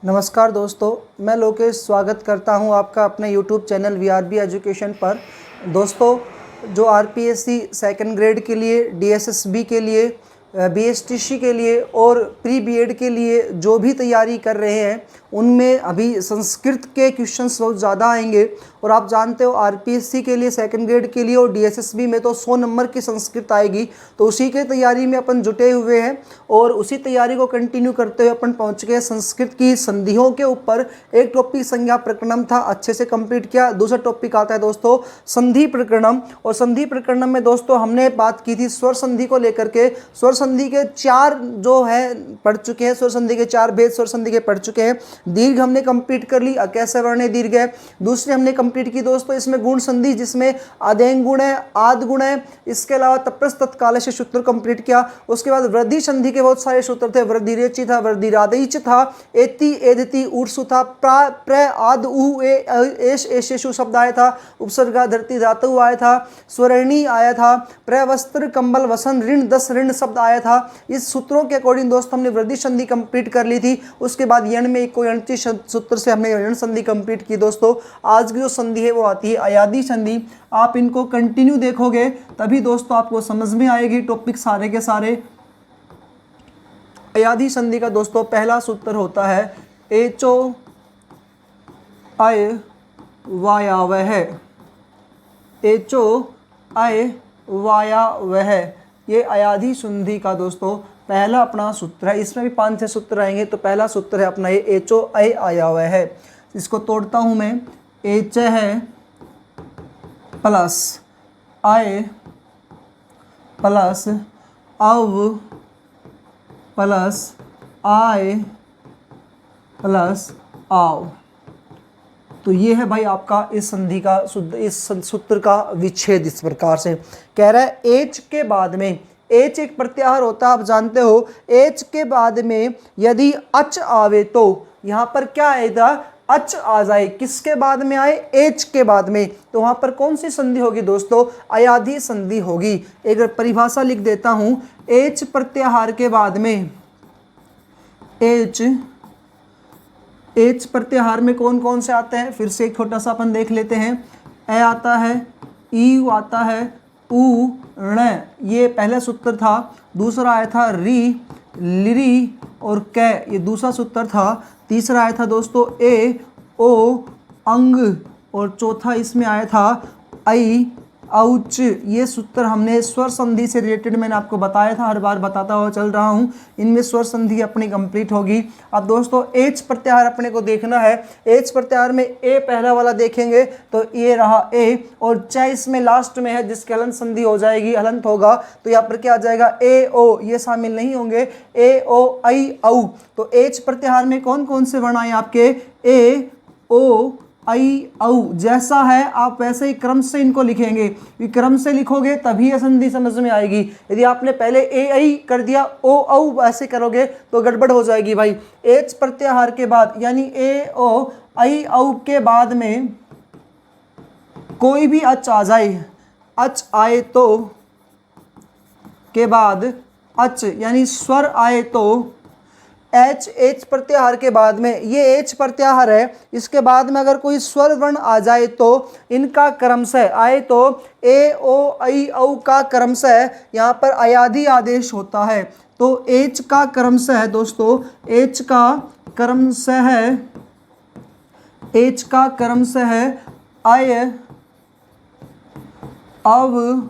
नमस्कार दोस्तों, मैं लोकेश स्वागत करता हूं आपका अपने YouTube चैनल VRB एजुकेशन पर। दोस्तों, जो RPSC सेकंड ग्रेड के लिए, DSSB के लिए, BSTC के लिए और प्री BEd के लिए जो भी तैयारी कर रहे हैं उनमें अभी संस्कृत के क्वेश्चंस बहुत ज़्यादा आएंगे। और आप जानते हो RPSC के लिए सेकंड ग्रेड के लिए और DSSB में तो 100 नंबर की संस्कृत आएगी। तो उसी के तैयारी में अपन जुटे हुए हैं और उसी तैयारी को कंटिन्यू करते हुए अपन पहुंच गए संस्कृत की संधियों के ऊपर। एक टॉपिक संज्ञा प्रकरणम था, अच्छे से कंप्लीट किया। दूसरा टॉपिक आता है दोस्तों संधि प्रकरणम। और संधि प्रकरणम में दोस्तों हमने बात की थी स्वर संधि को लेकर के। स्वर संधि के 4 जो है पढ़ चुके हैं, स्वर संधि के 4 भेद स्वर संधि के पढ़ चुके हैं। दीर्घ हमने कंप्लीट कर ली, अकैसे वर्ण दीर्घ है। दूसरी हमने कंप्लीट की दोस्तों इसमें गुण संधि, जिसमें आदेंग गुण है, आद गुण है। इसके अलावा तप्रस तत्काल से सूत्र कंप्लीट किया। उसके बाद वृद्धि संधि के बहुत सारे सूत्र थे। वृद्धि रेचि था, वृद्धि रादैच था, एति एदति ऊर्सु था, प्र आद उ एश एशेशु शब्द आया था, उपसर्गा धरती धातु आया था, स्वरणी आया था, प्रवस्त्र कंबल वसन ऋण 10 ऋण शब्द आया था। इस सूत्रों के अकॉर्डिंग दोस्तों हमने वृद्धि संधि कंप्लीट कर ली थी। उसके बाद यण में कोई सूत्र से हमने यण संधि कंप्लीट की। दोस्तों आज की जो संधि है वो आती है अयादि संधि। आप इनको कंटिन्यू देखोगे तभी दोस्तों आपको समझ में आएगी टॉपिक सारे के सारे। अयादि संधि का दोस्तों पहला सूत्र होता है एचो अय वायावह। एचो अय वायावह, ये अयादि संधि का दोस्तों पहला अपना सूत्र है। इसमें भी 5-6 सूत्र आएंगे। तो पहला सूत्र है अपना ये एचो अय आयावह है। इसको तोड़ता हूं मैं। एच है प्लस आय प्लस अव प्लस आय प्लस आव। तो ये है भाई आपका इस संधि का इस सूत्र का विच्छेद। इस प्रकार से कह रहा है एच के बाद में, एच एक प्रत्याहार होता है आप जानते हो। एच के बाद में यदि अच आवे तो यहाँ पर क्या आएगा, अच आ जाए। किसके बाद में आए, एच के बाद में। तो वहां पर कौन सी संधि होगी दोस्तों, अयादि संधि होगी। एक परिभाषा लिख देता हूं। एच प्रत्याहार के बाद में, एच प्रत्याहार में कौन कौन से आते हैं फिर से एक छोटा सा अपन देख लेते हैं। ए आता है, ई आता है, उ ण, ये पहला सूत्र था। दूसरा आया था री, लिरी और कै, ये दूसरा सूत्र था। तीसरा आया था दोस्तों ए, ओ, अंग और चौथा इसमें आया था आई, औच। ये सूत्र हमने स्वर संधि से रिलेटेड मैंने आपको बताया था, हर बार बताता हुआ चल रहा हूँ। इनमें स्वर संधि अपनी कंप्लीट होगी। अब दोस्तों एच प्रत्याहार अपने को देखना है। एच प्रत्याहार में ए पहला वाला देखेंगे तो ये रहा ए, और च इसमें लास्ट में है जिसके हलंत संधि हो जाएगी, हलंत होगा। तो यहाँ पर क्या आ जाएगा, ए ओ, ये शामिल नहीं होंगे। ए ओ आई औ। तो एच प्रत्याहार में कौन कौन से वर्ण आए आपके, ए ओ आई औ। जैसा है आप वैसे ही क्रम से इनको लिखेंगे। क्रम से लिखोगे तभी यह संधि समझ में आएगी। यदि आपने पहले ए आई कर दिया, ओ औ ऐसे करोगे तो गड़बड़ हो जाएगी भाई। एच प्रत्याहार के बाद यानी ए ओ आई औ के बाद में कोई भी अच आ जाए, अच आए तो के बाद अच यानी स्वर आए तो एच, एच प्रत्याहार के बाद में, ये एच प्रत्याहार है, इसके बाद में अगर कोई स्वर वर्ण आ जाए तो इनका क्रमशः आए तो ए ओ आई औ का क्रमशः यहाँ पर अयादि आदेश होता है। तो एच का क्रमशः है दोस्तों, एच का क्रमशः है, एच का क्रमशः है अय, अव,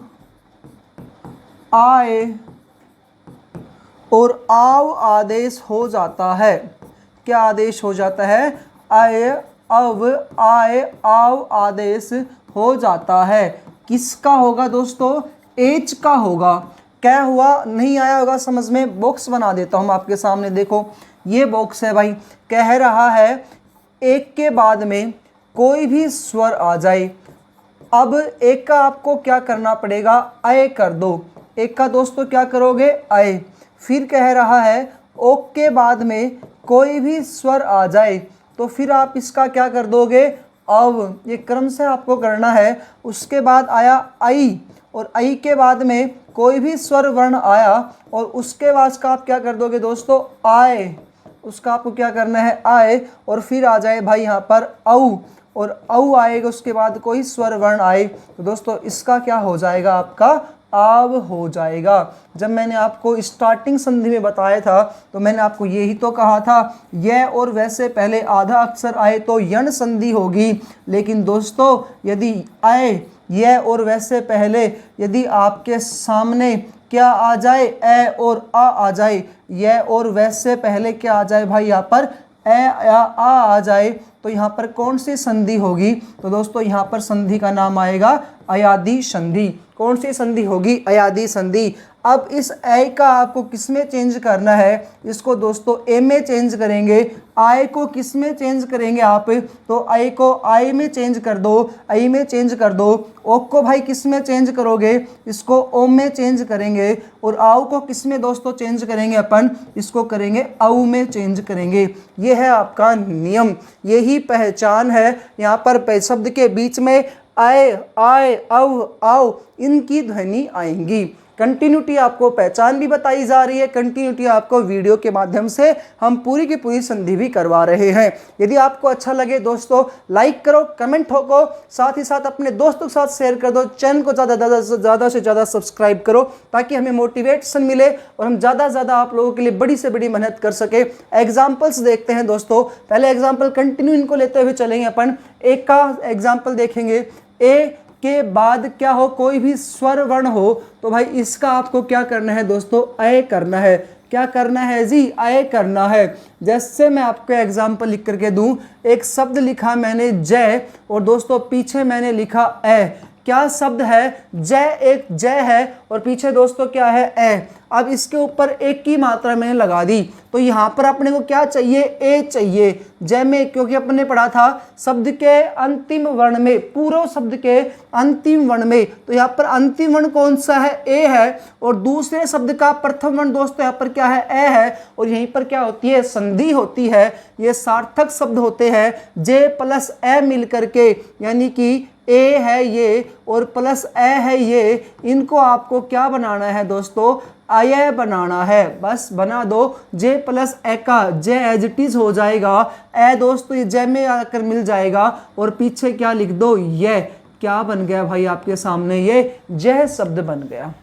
आय और आव आदेश हो जाता है। क्या आदेश हो जाता है, अय, अव, आय, आव आदेश हो जाता है। किसका होगा दोस्तों, एच का होगा। क्या हुआ, नहीं आया होगा समझ में, बॉक्स बना देता हूं आपके सामने। देखो ये बॉक्स है भाई, कह रहा है एक के बाद में कोई भी स्वर आ जाए। अब एक का आपको क्या करना पड़ेगा, अय कर दो। एक का दोस्तों क्या करोगे, अय। फिर कह रहा है ओक के बाद में कोई भी स्वर आ जाए तो फिर आप इसका क्या कर दोगे, अव। ये क्रम से आपको करना है। उसके बाद आया आई, और आई के बाद में कोई भी स्वर वर्ण आया और उसके बाद का आप क्या कर दोगे दोस्तों, आए। उसका आपको क्या करना है आए, और फिर आ जाए भाई यहाँ पर औ, और औ आएगा, उसके बाद कोई स्वर वर्ण आए, तो दोस्तों इसका क्या हो जाएगा आपका आव हो जाएगा। जब मैंने आपको स्टार्टिंग संधि में बताया था तो मैंने आपको यही तो कहा था, यह और वैसे पहले आधा अक्षर आए तो यण संधि होगी। लेकिन दोस्तों यदि आए यह और वैसे पहले यदि आपके सामने क्या आ जाए ए और आ जाए, यह और वैसे पहले क्या आ जाए भाई यहाँ पर ए या आ जाए, तो यहाँ पर कौन सी संधि होगी? तो दोस्तों यहाँ पर संधि का नाम आएगा अयादी संधि। कौन सी संधि होगी? अयादी संधि। अब इस ए का आपको किस में चेंज करना है? इसको दोस्तों ए में चेंज करेंगे। आय को किस में चेंज करेंगे आप? तो आई को आई में चेंज कर दो, आई में चेंज कर दो। ओ को भाई किस में चेंज करोगे? इसको ओ में चेंज करेंगे। और आओ को किस में दोस्तों चेंज करेंगे अपन? इसको करेंगे औ में चेंज करेंगे। ये है आपका नियम, यही पहचान है। यहाँ पर शब्द के बीच में आए, आए, औ, आओ इनकी ध्वनि आएंगी। कंटिन्यूटी आपको पहचान भी बताई जा रही है, कंटिन्यूटी आपको वीडियो के माध्यम से हम पूरी की पूरी संधि भी करवा रहे हैं। यदि आपको अच्छा लगे दोस्तों लाइक करो, कमेंट ठोको, साथ ही साथ अपने दोस्तों के साथ शेयर कर दो, चैनल को ज़्यादा से ज़्यादा सब्सक्राइब करो ताकि हमें मोटिवेशन मिले और हम ज़्यादा से ज़्यादा आप लोगों के लिए बड़ी से बड़ी मेहनत कर सके। एग्जाम्पल्स देखते हैं दोस्तों। पहले एग्जाम्पल कंटिन्यू इनको लेते हुए चलेंगे अपन। एक का एग्जाम्पल देखेंगे, ए के बाद क्या हो, कोई भी स्वर वर्ण हो तो भाई इसका आपको क्या करना है दोस्तों? अय करना है। क्या करना है जी? अय करना है। जैसे मैं आपको एग्जाम्पल लिख करके दूं, एक शब्द लिखा मैंने जय और दोस्तों पीछे मैंने लिखा ए। क्या शब्द है? जय, एक जय है और पीछे दोस्तों क्या है? ए। अब इसके ऊपर एक की मात्रा मैंने लगा दी तो यहाँ पर अपने को क्या चाहिए? ए चाहिए। जय में क्योंकि अपने पढ़ा था शब्द के अंतिम वर्ण में, पूर्व शब्द के अंतिम वर्ण में, तो यहाँ पर अंतिम वर्ण कौन सा है? ए है। और दूसरे शब्द का प्रथम वर्ण दोस्तों यहाँ पर क्या है? ए है। और यहीं पर क्या होती है? संधि होती है। ये सार्थक शब्द होते हैं, जे प्लस ए मिल करके, यानी कि ए है ये और प्लस ए है ये, इनको आपको क्या बनाना है दोस्तों? अय बनाना है। बस बना दो, जे प्लस ए का जे एज इट इज हो जाएगा, ए दोस्तों ये जे में आकर मिल जाएगा और पीछे क्या लिख दो? ये क्या बन गया भाई आपके सामने? ये जय शब्द बन गया।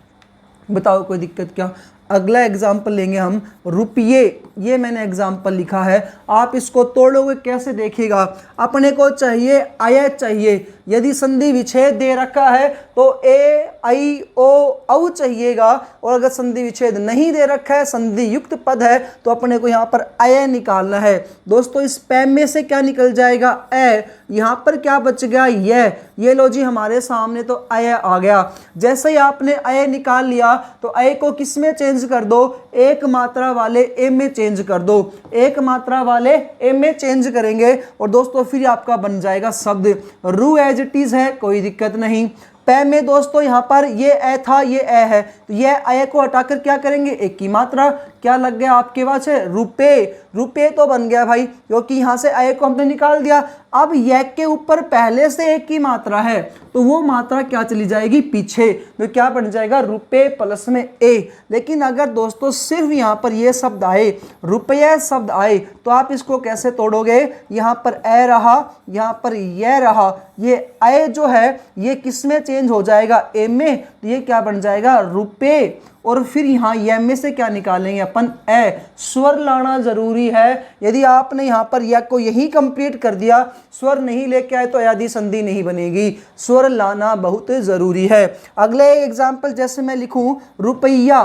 बताओ कोई दिक्कत क्या? अगला एग्जाम्पल लेंगे हम, रुपये। ये मैंने एग्जाम्पल लिखा है, आप इसको तोड़ोगे कैसे देखिएगा। अपने को चाहिए अय चाहिए। यदि संधि विच्छेद दे रखा है तो ए, आई, ओ, औ चाहिएगा, और अगर संधि विच्छेद नहीं दे रखा है, संधि युक्त पद है, तो अपने को यहाँ पर अय निकालना है। दोस्तों इस पैम में से क्या निकल जाएगा? ए। यहाँ पर क्या बच गया? ये लो जी हमारे सामने तो अय आ गया। जैसे ही आपने अय निकाल लिया तो अय को किस में चेंज कर दो? एक मात्रा वाले ए में चेंज कर दो। एक मात्रा वाले ए में चेंज करेंगे और दोस्तों फिर आपका बन जाएगा शब्द रू एज इट इज है, कोई दिक्कत नहीं। पै में दोस्तों यहाँ पर ये ए था, ये ए है, तो ये अय को हटाकर क्या करेंगे? एक की मात्रा। क्या लग गया आपके पास? रुपए। रुपए तो बन गया भाई, क्योंकि यहाँ से अय को हमने निकाल दिया। अब यह के ऊपर पहले से एक की मात्रा है तो वो मात्रा क्या चली जाएगी? पीछे। तो क्या बन जाएगा? रुपए प्लस में ए। लेकिन अगर दोस्तों सिर्फ यहाँ पर ये शब्द आए, रुपये शब्द आए, तो आप इसको कैसे तोड़ोगे? यहाँ पर ए रहा, यहाँ पर यह रहा, ये अय जो है ये किस में चेंज हो जाएगा? ए में। तो ये क्या बन जाएगा? रुपए। और फिर यहाँ यह में से क्या निकालेंगे अपन? ए। स्वर लाना जरूरी है। यदि आपने यहाँ पर या को यही कंप्लीट कर दिया, स्वर नहीं लेके आए तो अयादी संधि नहीं बनेगी। स्वर लाना बहुत जरूरी है। अगले एग्जाम्पल जैसे मैं लिखूं रुपया।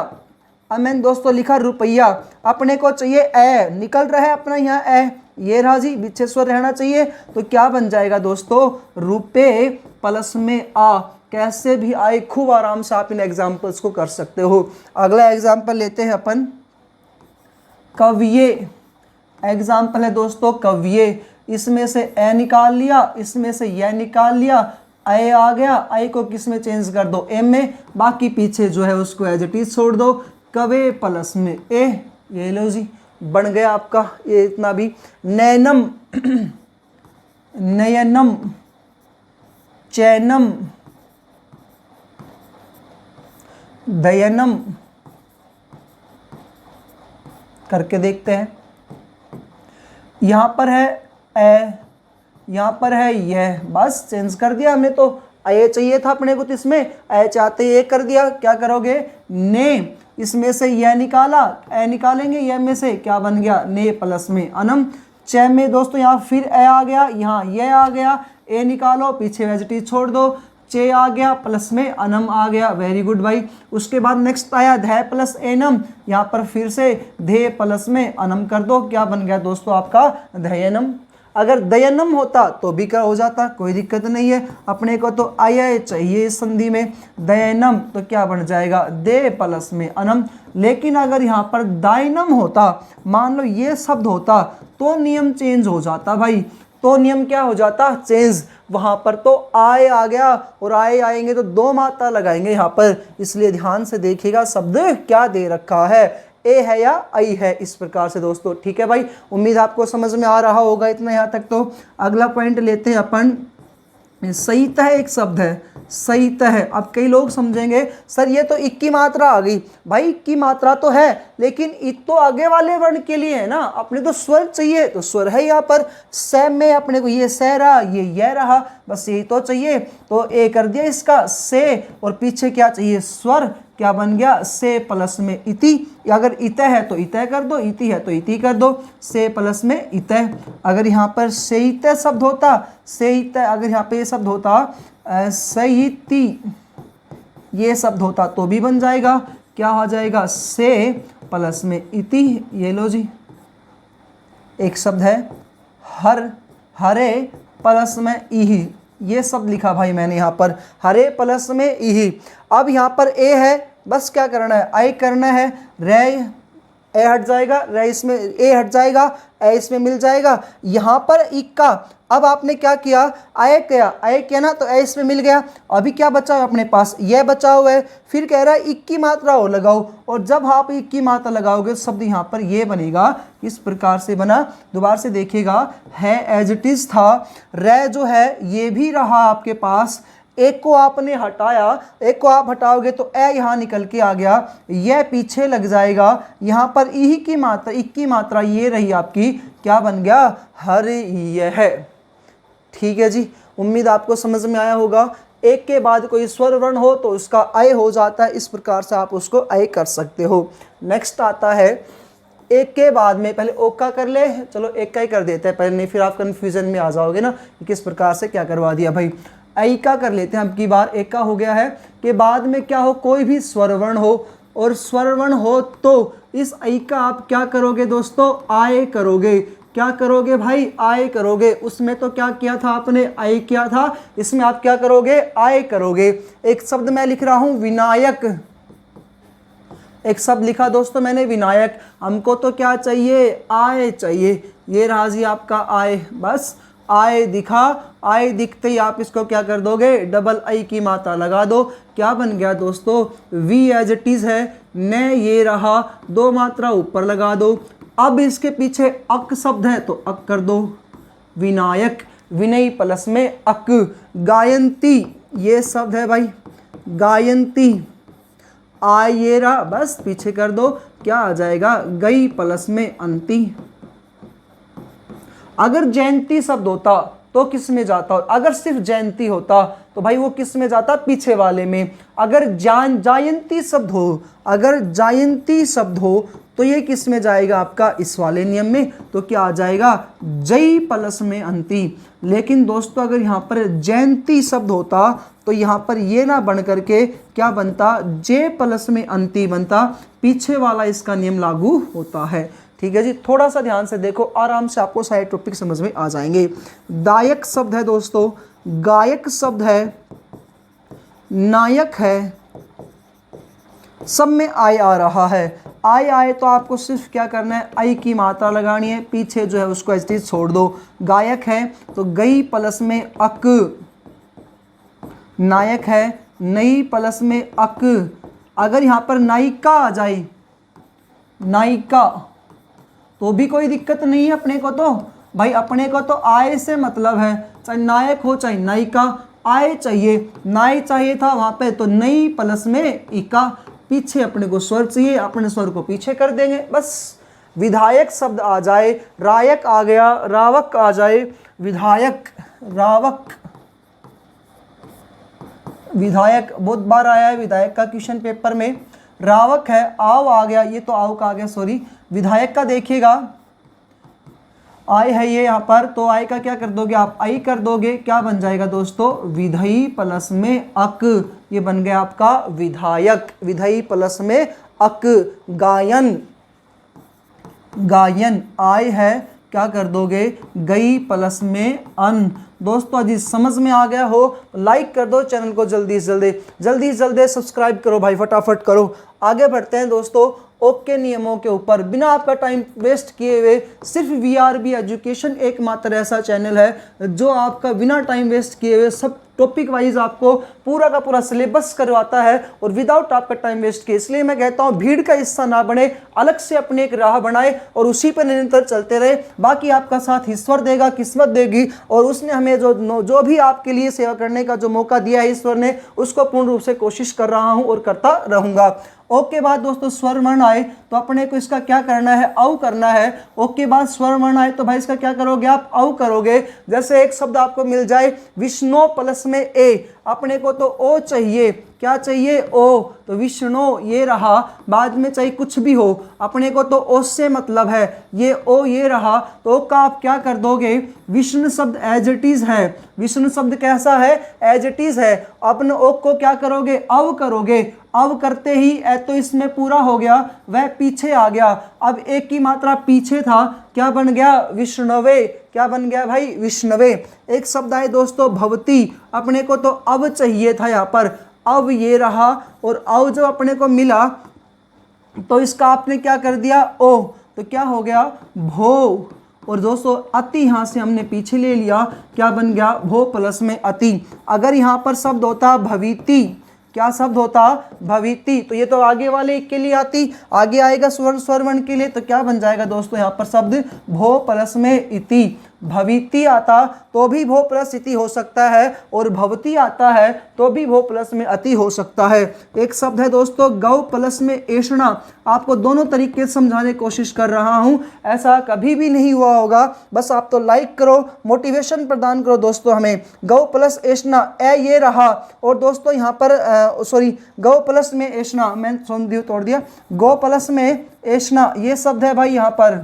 अब मैंने दोस्तों लिखा रुपया, अपने को चाहिए ए, निकल रहा है अपना यहाँ ए, ये रहा जी, पीछे स्वर रहना चाहिए, तो क्या बन जाएगा दोस्तों? रुपए प्लस में आ। कैसे भी आए, खूब आराम से आप इन एग्जाम्पल्स को कर सकते हो। अगला एग्जाम्पल लेते हैं अपन, कविये। एग्जाम्पल है दोस्तों कविये। इसमें से ए निकाल लिया, इसमें से यह निकाल लिया, अय आ गया, अय को किस में चेंज कर दो? ए में। बाकी पीछे जो है उसको एज इट इज छोड़ दो। कवे प्लस में ए, ये लो जी बन गया आपका ये इतना भी। नैनम, नयनम, चैनम, दयनम करके देखते हैं। यहाँ पर है ए, यहाँ पर है यह, बस चेंज कर दिया हमने। तो ए चाहिए था अपने को, तो इसमें ए चाहते ये कर दिया। क्या करोगे, ने, इसमें से यह निकाला, ए निकालेंगे, यह में से क्या बन गया, ने प्लस में अनम। च में दोस्तों यहाँ फिर ए आ गया, यहाँ यह आ गया, ए निकालो, पीछे वेजिटेज छोड़ दो, चे आ गया, प्लस में अनम आ गया। वेरी गुड भाई। उसके बाद नेक्स्ट आया धै प्लस एनम, यहाँ पर फिर से धे प्लस में अनम कर दो, क्या बन गया दोस्तों आपका दयनम। अगर दयनम होता तो भी क्या हो जाता, कोई दिक्कत नहीं है। अपने को तो आय चाहिए इस संधि में, दयनम, तो क्या बन जाएगा, दे प्लस में अनम। लेकिन अगर यहाँ पर दायनम होता, मान लो ये शब्द होता, तो नियम चेंज हो जाता भाई। तो नियम क्या हो जाता, चेंज। वहां पर तो आए आ गया, और आए आएंगे तो दो मात्रा लगाएंगे यहाँ पर, इसलिए ध्यान से देखिएगा शब्द क्या दे रखा है, ए है या आई है, इस प्रकार से दोस्तों। ठीक है भाई, उम्मीद आपको समझ में आ रहा होगा इतना यहाँ तक। तो अगला पॉइंट लेते हैं अपन, सहित है एक शब्द है, सहित है। अब कई लोग समझेंगे सर ये तो इक की मात्रा आ गई, भाई इक की मात्रा तो है, लेकिन इत तो आगे वाले वर्ण के लिए है ना, अपने तो स्वर चाहिए, तो स्वर है यहाँ पर। सैम में अपने को ये सह रहा, ये यह रहा, बस यही तो चाहिए। तो ए कर दिया इसका से, और पीछे क्या चाहिए, स्वर, क्या बन गया, से प्लस में इति। अगर इत है तो इत कर दो, इति है तो इति कर दो, से प्लस में इत। अगर यहाँ पर सेइत शब्द होता, सेइत, अगर यहाँ पे ये शब्द होता सहिति, ये शब्द होता तो भी बन जाएगा, क्या हो जाएगा, से प्लस में इति। ये लो जी, एक शब्द है हर, हरे प्लस में इही, ये शब्द लिखा भाई मैंने यहाँ पर, हरे प्लस में इही। अब यहाँ पर ए है, बस क्या करना है, आई करना है, रे ए हट जाएगा, रे इसमें ए हट जाएगा, ए इसमें मिल जाएगा, यहाँ पर इक्का। अब आपने क्या किया, आए किया ना, तो ए इसमें मिल गया। अभी क्या बचा है अपने पास, यह बचा हुआ है। फिर कह रहा है इक की मात्रा हो लगाओ, और जब आप इक की मात्रा लगाओगे शब्द यहाँ पर ये बनेगा, इस प्रकार से बना। दोबारा से देखिएगा, है एज इट इज था, रे जो है ये भी रहा आपके पास, एक को आपने हटाया, एक को आप हटाओगे तो ए यहाँ निकल के आ गया, यह पीछे लग जाएगा, यहाँ पर ई की मात्रा, इक की मात्रा ये रही आपकी, क्या बन गया, हर यह है। ठीक है जी, उम्मीद आपको समझ में आया होगा। एक के बाद कोई स्वर वर्ण हो तो उसका अय हो जाता है, इस प्रकार से आप उसको अय कर सकते हो। नेक्स्ट आता है, एक के बाद में पहले ओ का कर ले, चलो एक का ही कर देते हैं पहले, नहीं फिर आप कंफ्यूजन में आ जाओगे ना किस प्रकार से क्या करवा दिया भाई। आई का कर लेते हैं अब की बार। एक का हो गया है कि बाद में क्या हो, कोई भी स्वरवर्ण हो, और स्वरवर्ण हो तो इस आई का आप क्या करोगे दोस्तों, आए करोगे। क्या करोगे भाई, आए करोगे। उसमें तो क्या किया था आपने, आए किया था, इसमें आप क्या करोगे, आए करोगे। एक शब्द मैं लिख रहा हूं विनायक, एक शब्द लिखा दोस्तों मैंने विनायक, हमको तो क्या चाहिए, आए चाहिए। ये रहा जी आपका आए, बस आए दिखा, आए दिखते ही आप इसको क्या कर दोगे, डबल आई की मात्रा लगा दो, क्या बन गया दोस्तों, वी एज इट इज है, ने ये रहा, दो मात्रा ऊपर लगा दो। अब इसके पीछे अक शब्द है तो अक कर दो, विनायक, विनय प्लस में अक। गायंती ये शब्द है भाई, गायंती, आ ये रहा, बस पीछे कर दो, क्या आ जाएगा, गई प्लस में अंती। अगर जयंती शब्द होता तो किस में जाता, अगर सिर्फ जयंती होता तो भाई वो किस में जाता, पीछे वाले में। अगर जायंती शब्द हो, अगर जायंती शब्द हो तो ये किस में जाएगा आपका, इस वाले नियम में, तो क्या आ जाएगा, जय प्लस में अंती। लेकिन दोस्तों अगर यहाँ पर जयंती शब्द होता तो यहाँ पर ये ना बन करके क्या बनता, जे प्लस में अंती बनता, पीछे वाला इसका नियम लागू होता है। ठीक है जी, थोड़ा सा ध्यान से देखो, आराम से आपको सारे टॉपिक समझ में आ जाएंगे। दायक शब्द है दोस्तों, गायक शब्द है, नायक है, सब में आय आ रहा है। आय आए तो आपको सिर्फ क्या करना है, आई की मात्रा लगानी है, पीछे जो है उसको ऐसे छोड़ दो। गायक है तो गई प्लस में अक, नायक है नई प्लस में अक। अगर यहाँ पर नायिका आ जाए, नायिका, तो भी कोई दिक्कत नहीं है अपने को। तो भाई अपने को तो आय से मतलब है, चाहे नायक हो चाहे नायिका, आय चाहिए, नाय चाहिए था वहां पे, तो नई प्लस में इका, पीछे अपने को स्वर चाहिए, अपने स्वर को पीछे कर देंगे बस। विधायक शब्द आ जाए, रायक आ गया, रावक आ जाए, विधायक, रावक, विधायक बहुत बार आया है विधायक का क्वेश्चन पेपर में, रावक है, आव आ गया, ये तो आव का आ गया सॉरी, विधायक का देखिएगा आय है ये यहाँ पर, तो आय का क्या कर दोगे आप, आई कर दोगे, क्या बन जाएगा दोस्तों, विधेय प्लस में अक, ये बन गया आपका विधायक, विधेय प्लस में अक, गायन, गायन, आय है, क्या कर दोगे, गई प्लस में अन। दोस्तों यदि समझ में आ गया हो लाइक कर दो, चैनल को जल्दी से जल्दी सब्सक्राइब करो भाई, फटाफट करो। आगे बढ़ते हैं दोस्तों ओके नियमों के ऊपर, बिना आपका टाइम वेस्ट किए हुए। सिर्फ वीआरबी एजुकेशन एकमात्र ऐसा चैनल है जो आपका बिना टाइम वेस्ट किए हुए सब टॉपिक वाइज आपको पूरा का पूरा सिलेबस करवाता है और विदाउट आपका टाइम वेस्ट किए। इसलिए मैं कहता हूं भीड़ का हिस्सा ना बने, अलग से अपने एक राह बनाए और उसी पर निरंतर चलते रहे। बाकी आपका साथ ईश्वर देगा, किस्मत देगी, और उसने हमें जो भी आपके लिए सेवा करने का जो मौका दिया है ईश्वर ने, उसको पूर्ण रूप से कोशिश कर रहा हूं और करता रहूंगा। ओके बाद दोस्तों स्वर वर्ण आए तो अपने को इसका क्या करना है, औ करना है। ओके बाद स्वर वर्ण आए तो भाई इसका क्या करोगे आप, औ करोगे। जैसे एक शब्द आपको मिल जाए विष्णु प्लस में ए, अपने को तो ओ चाहिए, क्या चाहिए, ओ, तो विष्णु ये रहा, बाद में चाहे कुछ भी हो, अपने को तो ओ से मतलब है, ये ओ ये रहा, तो ओ का आप क्या कर दोगे, विष्णु शब्द एज इट इज है, विष्णु शब्द कैसा है, एज इट इज है। अपने ओ को क्या करोगे, अव करोगे, अव करते ही ए तो इसमें पूरा हो गया, वह पीछे आ गया, अब एक की मात्रा पीछे था, क्या बन गया, विष्णवे, क्या बन गया भाई, विष्णवे। एक शब्द आए दोस्तों भवती, अपने को तो अब चाहिए था यहाँ पर, अब ये रहा, और अब जब अपने को मिला तो इसका आपने क्या कर दिया, ओ, तो क्या हो गया, भो। और दोस्तों अति यहाँ से हमने पीछे ले लिया, क्या बन गया, भो प्लस में अति। अगर यहाँ पर शब्द होता भवीति, क्या शब्द होता, भवीति, तो ये तो आगे वाले के लिए आती, आगे आएगा स्वर वर्ण के लिए, तो क्या बन जाएगा दोस्तों यहाँ पर शब्द भो प्लस में इति। भवीति आता तो भी भो प्लस इति हो सकता है, और भवती आता है तो भी भो प्लस में अति हो सकता है। एक शब्द है दोस्तों गौ प्लस में ऐषणा, आपको दोनों तरीके से समझाने की कोशिश कर रहा हूं, ऐसा कभी भी नहीं हुआ होगा, बस आप तो लाइक करो, मोटिवेशन प्रदान करो दोस्तों हमें। गौ प्लस ऐषणा, ए ये रहा, और दोस्तों यहाँ पर सॉरी गौ प्लस में ऐषणा, मैं तोड़ दिया, गौ प्लस में ऐषणा ये शब्द है भाई, यहाँ पर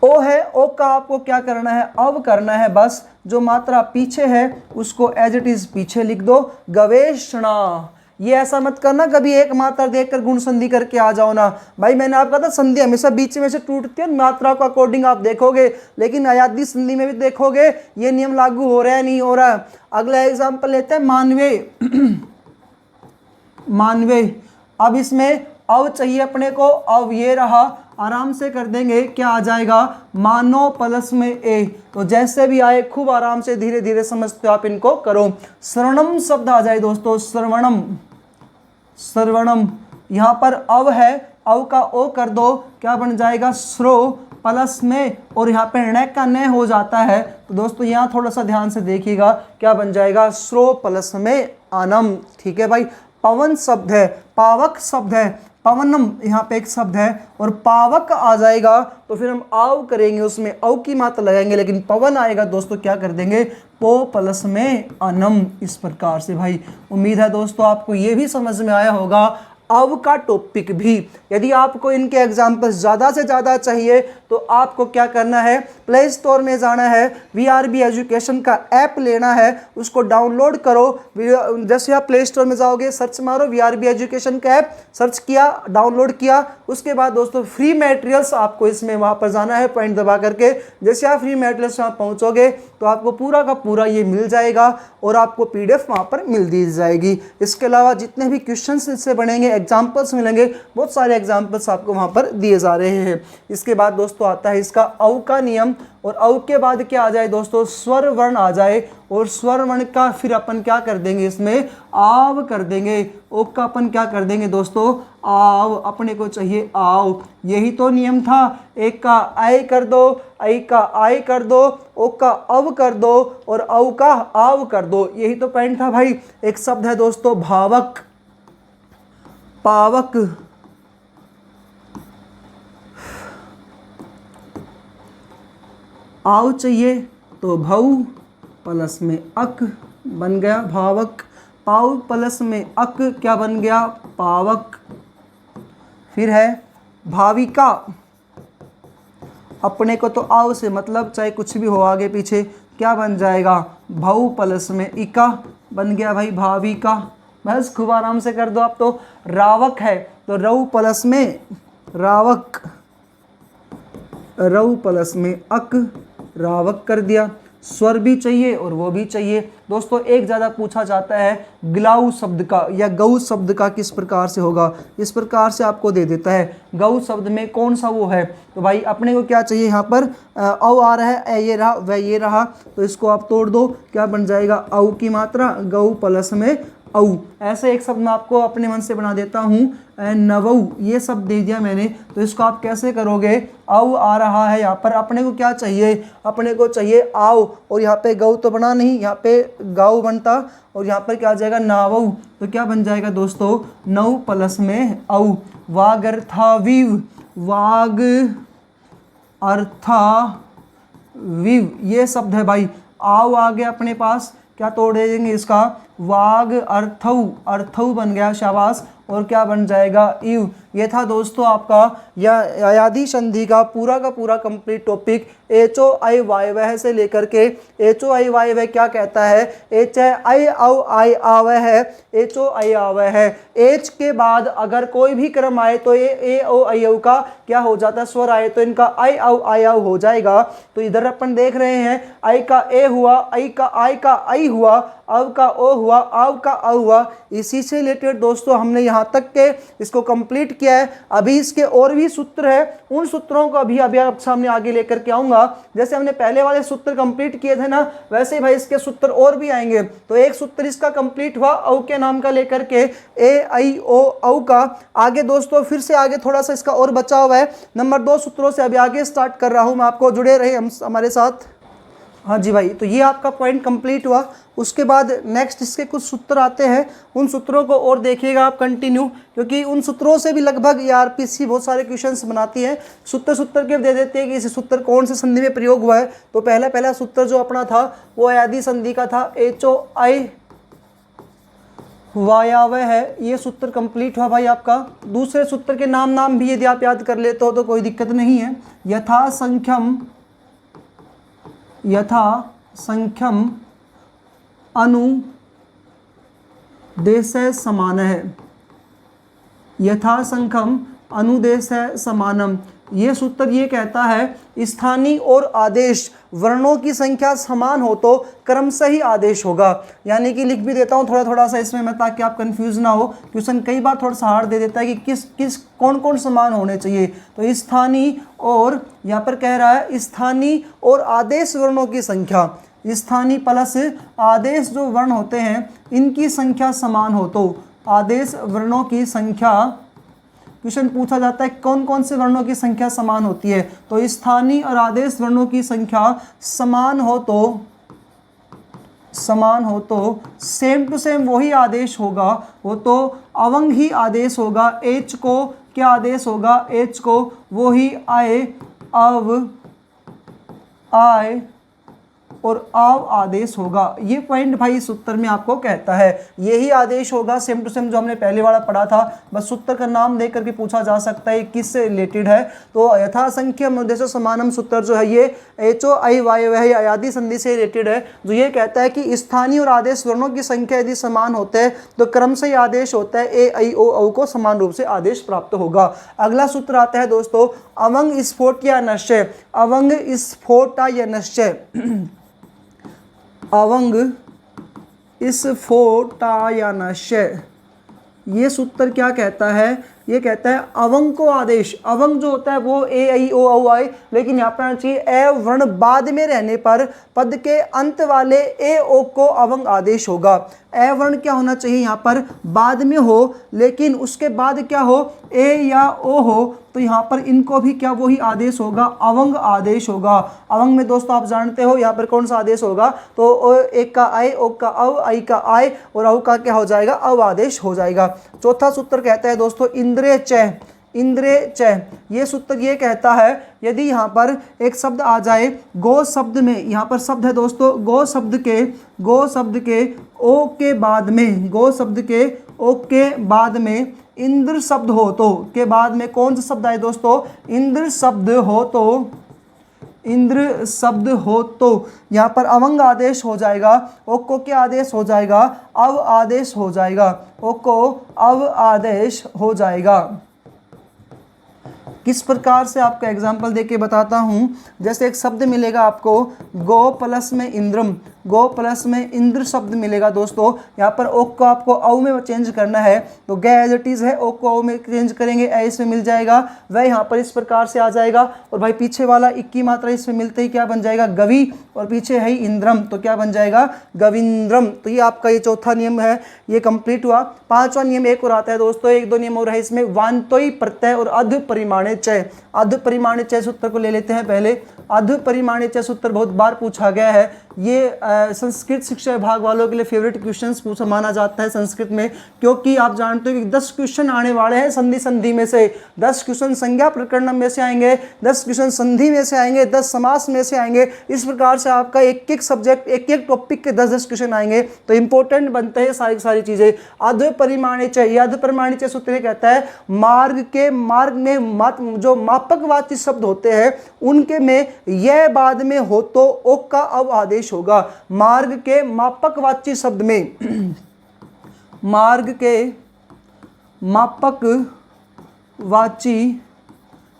ओ है, ओ का आपको क्या करना है, अब करना है, बस जो मात्रा पीछे है उसको एज इट इज पीछे लिख दो, गवेषणा। ये ऐसा मत करना कभी एक मात्रा देखकर गुण संधि करके आ जाओ ना भाई, मैंने आपका था संधि हमेशा बीच में से टूटती है, मात्रा को अकॉर्डिंग आप देखोगे, लेकिन अयादी संधि में भी देखोगे ये नियम लागू हो रहा है नहीं हो रहा। अगला एग्जाम्पल लेते हैं मानवे, मानवे, अब इसमें अब चाहिए अपने को, अब ये रहा, आराम से कर देंगे, क्या आ जाएगा, मानो प्लस में ए, तो जैसे भी आए खूब आराम से धीरे धीरे समझते हो आप इनको करो। श्रवणम शब्द आ जाए दोस्तों, श्रवणम, श्रवणम, यहाँ पर अव है, अव का ओ कर दो, क्या बन जाएगा, श्रो प्लस में, और यहाँ पे ण का न हो जाता है, तो दोस्तों यहाँ थोड़ा सा ध्यान से देखिएगा, क्या बन जाएगा, श्रो प्लस में आनम। ठीक है भाई। पवन शब्द है, पावक शब्द है, पवनम यहाँ पे एक शब्द है, और पावक आ जाएगा तो फिर हम आव करेंगे, उसमें औ की मात्रा लगाएंगे, लेकिन पवन आएगा दोस्तों क्या कर देंगे, पो प्लस में अनम। इस प्रकार से भाई उम्मीद है दोस्तों आपको ये भी समझ में आया होगा। अब का टॉपिक भी, यदि आपको इनके एग्जाम्पल्स ज़्यादा से ज़्यादा चाहिए तो आपको क्या करना है, प्ले स्टोर में जाना है, वीआरबी एजुकेशन का ऐप लेना है, उसको डाउनलोड करो। जैसे आप प्ले स्टोर में जाओगे, सर्च मारो वीआरबी एजुकेशन का ऐप, सर्च किया, डाउनलोड किया, उसके बाद दोस्तों फ्री मटेरियल्स आपको इसमें वहाँ पर जाना है पॉइंट दबा करके। जैसे आप फ्री मटेरियल्स वहाँ पहुँचोगे तो आपको पूरा का पूरा ये मिल जाएगा और आपको PDF वहाँ पर मिल दी जाएगी। इसके अलावा जितने भी क्वेश्चन इससे बनेंगे, एग्जाम्पल्स मिलेंगे, बहुत सारे एग्जाम्पल्स आपको वहाँ पर दिए जा रहे हैं। इसके बाद दोस्तों आता है इसका औ का नियम, और औ के बाद क्या आ जाए दोस्तों, स्वर वर्ण आ जाए, और स्वर वर्ण का फिर अपन क्या कर देंगे, इसमें आव कर देंगे। ओ का अपन क्या कर देंगे दोस्तों, आव, अपने को चाहिए आव। यही तो नियम था, एक का आई कर दो, आई का आई कर दो, ओ का अव कर दो, और औ का आव कर दो, यही तो पॉइंट था भाई। एक शब्द है दोस्तों भावक, पावक, आव चाहिए तो भऊ प्लस में अक बन गया भावक, पाव प्लस में अक क्या बन गया पावक। फिर है भाविका, अपने को तो आव से मतलब चाहे कुछ भी हो आगे पीछे, क्या बन जाएगा भऊ प्लस में इका बन गया भाई भाविका। बस खूब आराम से कर दो आप। तो रावक है तो रऊ प्लस में रावक, रऊ प्लस में अक रावक कर दिया। स्वर भी चाहिए और वो भी चाहिए। दोस्तों एक ज़्यादा पूछा जाता है ग्लाउ शब्द का या गऊ शब्द का किस प्रकार से होगा, इस प्रकार से आपको दे देता है गऊ शब्द में कौन सा वो है। तो भाई अपने को क्या चाहिए यहाँ पर औ आ रहा है, ए ये रहा व ये रहा, तो इसको आप तोड़ दो, क्या बन जाएगा औ की मात्रा गऊ प्लस में औ। ऐसे एक शब्द मैं आपको अपने मन से बना देता हूँ नवऊ, ये सब दे दिया मैंने, तो इसको आप कैसे करोगे औ आ रहा है यहाँ पर, अपने को क्या चाहिए, अपने को चाहिए आओ, और यहाँ पे गऊ तो बना नहीं, यहाँ पे गाऊ बनता, और यहाँ पर क्या आ जाएगा नावऊ, तो क्या बन जाएगा दोस्तों नौ प्लस में औ। वाग अर्था विव, वाग अर्था विव ये शब्द है भाई, आओ आ गया अपने पास, क्या तोड़ देंगे इसका वाग अर्थऊ, अर्थऊ बन गया शाबाश, और क्या बन जाएगा इव। ये था दोस्तों आपका या अयादी संधि का पूरा कंप्लीट टॉपिक। एच ओ आई वाई वह से लेकर के एच ओ आई वाई वह क्या कहता है, एच आई औ आई आवे है, एच ओ आई आवे है। एच के बाद अगर कोई भी क्रम आए तो ये ए ओ आई औ का क्या हो जाता है, स्वर आए तो इनका आई औ हो जाएगा। तो इधर अपन देख रहे हैं आई का ए हुआ, आई का आई हुआ, अव का ओ हुआ, आव का औ हुआ। इसी से रिलेटेड दोस्तों हमने यहाँ तक के इसको कंप्लीट किया है। अभी इसके और भी सूत्र है, उन सूत्रों को अभी आप सामने आगे लेकर के आऊंगा। जैसे हमने पहले वाले सूत्र कंप्लीट किए थे ना, वैसे ही भाई इसके सूत्र और भी आएंगे। तो एक सूत्र इसका कंप्लीट हुआ औ के नाम का लेकर के ए आई ओ औ का। आगे दोस्तों फिर से आगे थोड़ा सा इसका और बचा हुआ है, नंबर 2 सूत्रों से अभी आगे स्टार्ट कर रहा हूं मैं, आपको जुड़े रहे हमारे साथ। हाँ जी भाई, तो ये आपका पॉइंट कंप्लीट हुआ। उसके बाद नेक्स्ट इसके कुछ सूत्र आते हैं, उन सूत्रों को और देखिएगा आप कंटिन्यू, क्योंकि उन सूत्रों से भी लगभग ये आरपीसी बहुत सारे क्वेश्चंस बनाती है। सूत्र के दे देते हैं कि इस सूत्र कौन से संधि में प्रयोग हुआ है। तो पहला सूत्र जो अपना था वो अयादी संधि का था, एच ओ आई वायावय है, ये सूत्र कंप्लीट हुआ भाई आपका। दूसरे सूत्र के नाम भी यदि आप याद कर लेते हो तो कोई दिक्कत नहीं है। यथा संख्यम अनुदेशय समान है, यथा संख्यम अनुदेशय समानम। ये सूत्र ये कहता है स्थानीय और आदेश वर्णों की संख्या समान हो तो क्रमशः ही आदेश होगा। यानी कि लिख भी देता हूँ थोड़ा सा इसमें मैं, ताकि आप कंफ्यूज ना हो। क्वेश्चन कई बार थोड़ा सा हार्ड दे देता है कि किस कौन समान होने चाहिए। तो स्थानीय और यहाँ पर कह रहा है स्थानीय और आदेश वर्णों की संख्या, स्थानीय प्लस आदेश जो वर्ण होते हैं इनकी संख्या समान हो तो, आदेश वर्णों की संख्या, क्वेश्चन पूछा जाता है कौन से वर्णों की संख्या समान होती है, तो स्थानीय और आदेश वर्णों की संख्या समान हो तो सेम टू सेम वही आदेश होगा, वो तो अवंग ही आदेश होगा। एच को क्या आदेश होगा, एच को वो ही आए, अव आए और आव आदेश होगा। ये पॉइंट भाई सूत्र में आपको कहता है, यही आदेश होगा सेम टू सेम जो हमने पहले वाला पढ़ा था। बस सूत्र का नाम देख करके पूछा जा सकता है किससे रिलेटेड है। तो यथासंख्य अनुदेशय समानम सूत्र जो है ये एच ओ आई वाई वह अयादी संधि से रिलेटेड है, जो ये कहता है कि स्थानीय और आदेश वर्णों की संख्या यदि समान होते हैं तो क्रम से ही आदेश होता है, ए आई ओ औ को समान रूप से आदेश प्राप्त होगा। अगला सूत्र आता है दोस्तों अवंग स्फोट या नश्चय, अवंग स्फोट या नश्चय, अवंग स्फोटायनश्चय। ये सूत्र क्या कहता है, ये कहता है अवंग को आदेश, अवंग जो होता है वो ए आई ओ औ आए, लेकिन यहाँ पर आना चाहिए ए वर्ण बाद में रहने पर पद के अंत वाले ए ओ को अवंग आदेश होगा। ए वर्ण क्या होना चाहिए यहाँ पर बाद में हो, लेकिन उसके बाद क्या हो ए या ओ हो, तो यहाँ पर इनको भी क्या वही आदेश होगा, अवंग आदेश होगा। अवंग में दोस्तों आप जानते हो यहाँ पर कौन सा आदेश होगा, तो एक का आय, ओ का अव, आई का आय और औ का क्या हो जाएगा, अव आदेश हो जाएगा। चौथा सूत्र कहता है दोस्तों इंद्रिय चय, इंद्रे च। ये सूत्र ये कहता है यदि यहाँ पर एक शब्द आ जाए गो शब्द में, यहाँ पर शब्द है दोस्तों गो शब्द के ओ के बाद में, गो शब्द के ओ के बाद में इंद्र शब्द हो तो, के बाद में कौन सा शब्द आए दोस्तों, इंद्र शब्द हो तो, इंद्र शब्द हो तो यहाँ पर अवंग आदेश हो जाएगा। ओ को क्या आदेश हो जाएगा, अव आदेश हो जाएगा। ओ को अव आदेश हो जाएगा। किस प्रकार से आपका एग्जाम्पल देके बताता हूँ। जैसे एक शब्द मिलेगा आपको गो प्लस में इंद्रम, गो प्लस में इंद्र शब्द मिलेगा दोस्तों। यहाँ पर ओ को आपको औ में चेंज करना है तो गे एज इट इज़ है, ओ को औ में चेंज करेंगे ए इसमें मिल जाएगा, वह यहाँ पर इस प्रकार से आ जाएगा। और भाई पीछे वाला इक की मात्रा इसमें मिलते ही क्या बन जाएगा, गवि, और पीछे है इंद्रम तो क्या बन जाएगा, गविंद्रम। तो ये आपका ये चौथा नियम है, ये कंप्लीट हुआ। पांचवा नियम एक और आता है दोस्तों, एक दो नियम और है इसमें, वान्तोई प्रत्यय और अध परिमाणे चय। अध परिमाणे चय सूत्र को ले लेते हैं पहले। अध परिमाणे चय सूत्र बहुत बार पूछा गया है, ये संस्कृत शिक्षा विभाग वालों के लिए फेवरेट क्वेश्चंस पूछा माना जाता है संस्कृत में, क्योंकि आप जानते हो कि 10 क्वेश्चन आने वाले हैं संधि संधि में से। 10 क्वेश्चन संज्ञा प्रकरण में से आएंगे, 10 क्वेश्चन संधि में से आएंगे, 10 समास में से आएंगे। इस प्रकार से आपका एक एक सब्जेक्ट, एक एक टॉपिक के 10-10 क्वेश्चन आएंगे, तो इंपॉर्टेंट बनते हैं सारी चीजें। अध परिमाणे चय, अध परिमाणे चय सूत्र कहता है मार्ग में जो मापकवाची शब्द होते हैं उनके में यह बाद में हो तो ओ का अव आदेश होगा। मार्ग के मापकवाची शब्द में, मार्ग के मापकवाची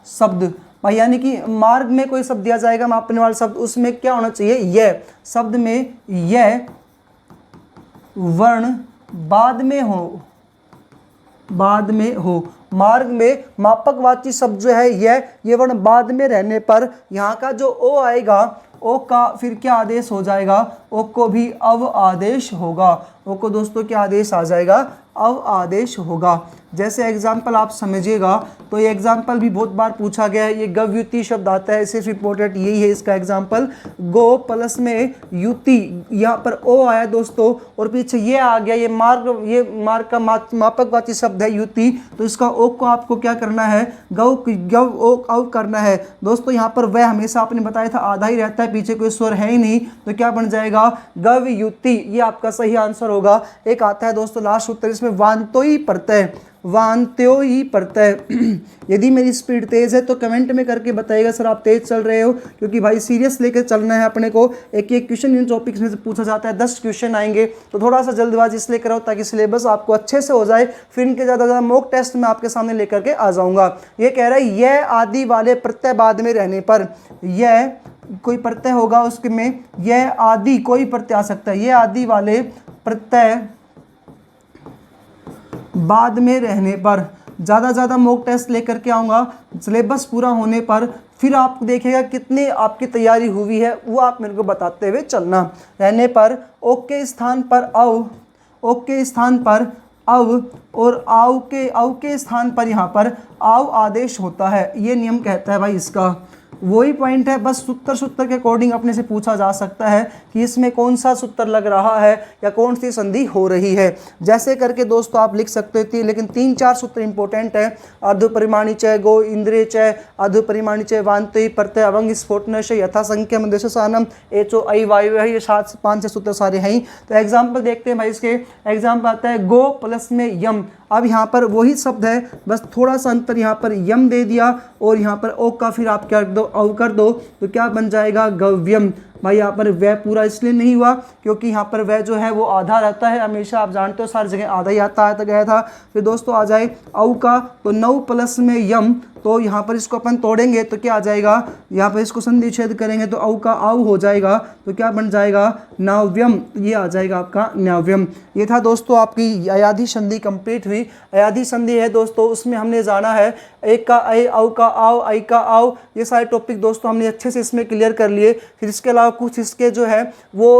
शब्द भाई, यानी कि मार्ग में कोई शब्द दिया जाएगा मापने वाला शब्द, उसमें क्या होना चाहिए, यह शब्द में यह वर्ण बाद में हो, बाद में हो। मार्ग में मापकवाची शब्द जो है ये वर्ण बाद में रहने पर यहाँ का जो ओ आएगा, ओ का फिर क्या आदेश हो जाएगा, ओ को भी अव आदेश होगा। ओ को दोस्तों क्या आदेश आ जाएगा, अव आदेश होगा। जैसे एग्जाम्पल आप समझिएगा, तो ये एग्जाम्पल भी बहुत बार पूछा गया है। ये गव्युति शब्द आता है, सिर्फ इंपॉर्टेंट यही है इसका एग्जाम्पल। गो प्लस में युति, यहाँ पर ओ आया दोस्तों और पीछे ये आ गया, ये मार्ग का मापकवाची शब्द है युति, तो इसका ओ को आपको क्या करना है, गव ओ अव करना है दोस्तों। यहाँ पर वह हमेशा आपने बताया था आधा ही रहता है, पीछे कोई स्वर है ही नहीं, तो क्या बन जाएगा, गव युति। ये आपका सही आंसर होगा। एक आता है दोस्तों लास्ट उत्तर इसमें, वान्तोई प्रत्यय, वान्त्योई प्रत्यय। यदि मेरी स्पीड तेज़ है तो कमेंट में करके बताइएगा सर आप तेज़ चल रहे हो, क्योंकि भाई सीरियस लेकर चलना है अपने को। एक एक क्वेश्चन इन टॉपिक्स में से पूछा जाता है, 10 क्वेश्चन आएंगे, तो थोड़ा सा जल्दबाजी इसलिए करो ताकि सिलेबस आपको अच्छे से हो जाए। फिर इनके ज़्यादा मॉक टेस्ट में आपके सामने लेकर के आ जाऊँगा। ये कह रहा है यह आदि वाले प्रत्यय बाद में रहने पर, यह कोई प्रत्यय होगा उसके में यह आदि कोई प्रत्यय आ सकता है, यह आदि वाले प्रत्यय बाद में रहने पर, ज़्यादा मॉक टेस्ट लेकर के आऊँगा सिलेबस पूरा होने पर। फिर आप देखिएगा कितनी आपकी तैयारी हुई है वो आप मेरे को बताते हुए चलना। रहने पर ओ के स्थान पर अव, ओ के स्थान पर अव और आव के स्थान पर यहाँ पर आव आदेश होता है। ये नियम कहता है भाई इसका। वही पॉइंट है, बस सूत्र के अकॉर्डिंग अपने से पूछा जा सकता है कि इसमें कौन सा सूत्र लग रहा है या कौन सी संधि हो रही है। जैसे करके दोस्तों आप लिख सकते हो, लेकिन 3-4 सूत्र इंपॉर्टेंट है। अर्ध परिमाणी चय, गो इंद्रिय चय, अर्ध परिमाणी चय, वान्तोई प्रत्यय, अवंग स्फोटनश, यथा संख्या मदेशसानम, एचो ऐ वायु है। ये 5-6 सूत्र सारे हैं। तो एग्जाम्पल देखते हैं भाई। इसके एग्जाम्पल आता है गो प्लस में यम। अब यहाँ पर वही शब्द है, बस थोड़ा सा अंतर, यहाँ पर यम दे दिया और यहाँ पर ओ का फिर आप क्या कर दो, अव कर दो, तो क्या बन जाएगा, गव्यम। भाई यहाँ पर वह पूरा इसलिए नहीं हुआ क्योंकि यहाँ पर वह जो है वो आधा रहता है हमेशा, आप जानते हो सारी जगह आधा ही आता गया था। फिर दोस्तों आ जाए अव का, तो 9 प्लस में यम, तो यहाँ पर इसको अपन तोड़ेंगे तो क्या आ जाएगा, यहाँ पर इसको संधि छेद करेंगे तो अव का आव हो जाएगा, तो क्या बन जाएगा, नाव्यम। ये आ जाएगा आपका नाव्यम। ये था दोस्तों आपकी अयाधी संधि कंप्लीट हुई। अयाधी संधि है दोस्तों, उसमें हमने जाना है एक का ऐ, अव का आव, ऐ का आव, ये सारे टॉपिक दोस्तों हमने अच्छे से इसमें क्लियर कर लिए। फिर इसके अलावा कुछ इसके जो है वो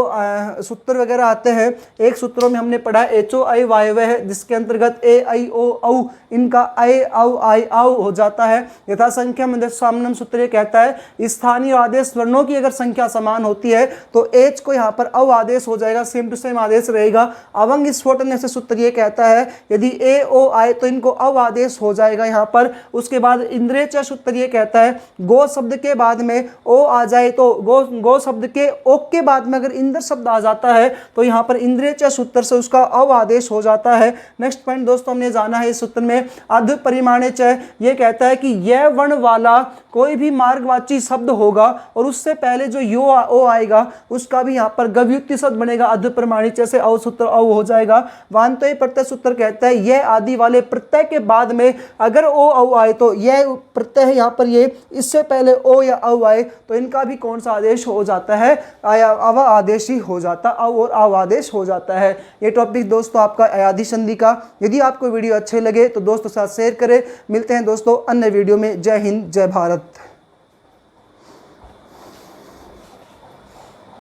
सूत्र वगैरह आते हैं। एक सूत्रों में हमने पढ़ा एच ओ आई वायव्य है, जिसके अंतर्गत ए आई ओ औ इनका ऐ औ आई औ हो जाता है। यथा संख्या में सामनम सूत्र ये कहता है स्थानीय आदेश वर्णों की अगर संख्या समान होती है तो एच को यहाँ पर औ आदेश हो जाएगा, सेम टू सेम आदेश रहेगा। अवंग स्फोटन ऐसे सूत्र ये कहता है यदि ए ओ आए तो इनको औ आदेश हो जाएगा यहाँ पर। उसके बाद इंद्रिय च सूत्र ये कहता है गो शब्द के बाद में ओ आ जाए तो गो शब्द के ओ के बाद में अगर इंद्र शब्द आ जाता है तो यहाँ पर इंद्रिय च सूत्र से उसका औ आदेश हो जाता है। नेक्स्ट पॉइंट दोस्तों हमने जाना है इस सूत्र में अध परिमाणे च ये कहता है कि यह वर्ण वाला कोई भी मार्गवाची शब्द होगा और उससे पहले जो यो ओ आएगा उसका भी यहाँ पर गव्युक्ति शब्द बनेगा, अध परिमाणी च से औ सूत्र औ हो जाएगा। वांतोय प्रत्यय सूत्र कहता है यह आदि वाले प्रत्यय के बाद में अगर ओ औ आए तो यह प्रत्यय है यहाँ पर ये इससे पहले ओ या औ आए तो इनका भी कौन सा आदेश हो जाता है, अव आदेश ही हो जाता, औ और आव आदेश हो जाता है। ये टॉपिक दोस्तों आपका अयाधी संधि का। यदि आपको वीडियो अच्छे लगे तो दोस्तों के साथ शेयर करें। मिलते हैं दोस्तों अन्य वीडियो में। जय हिंद, जय भारत।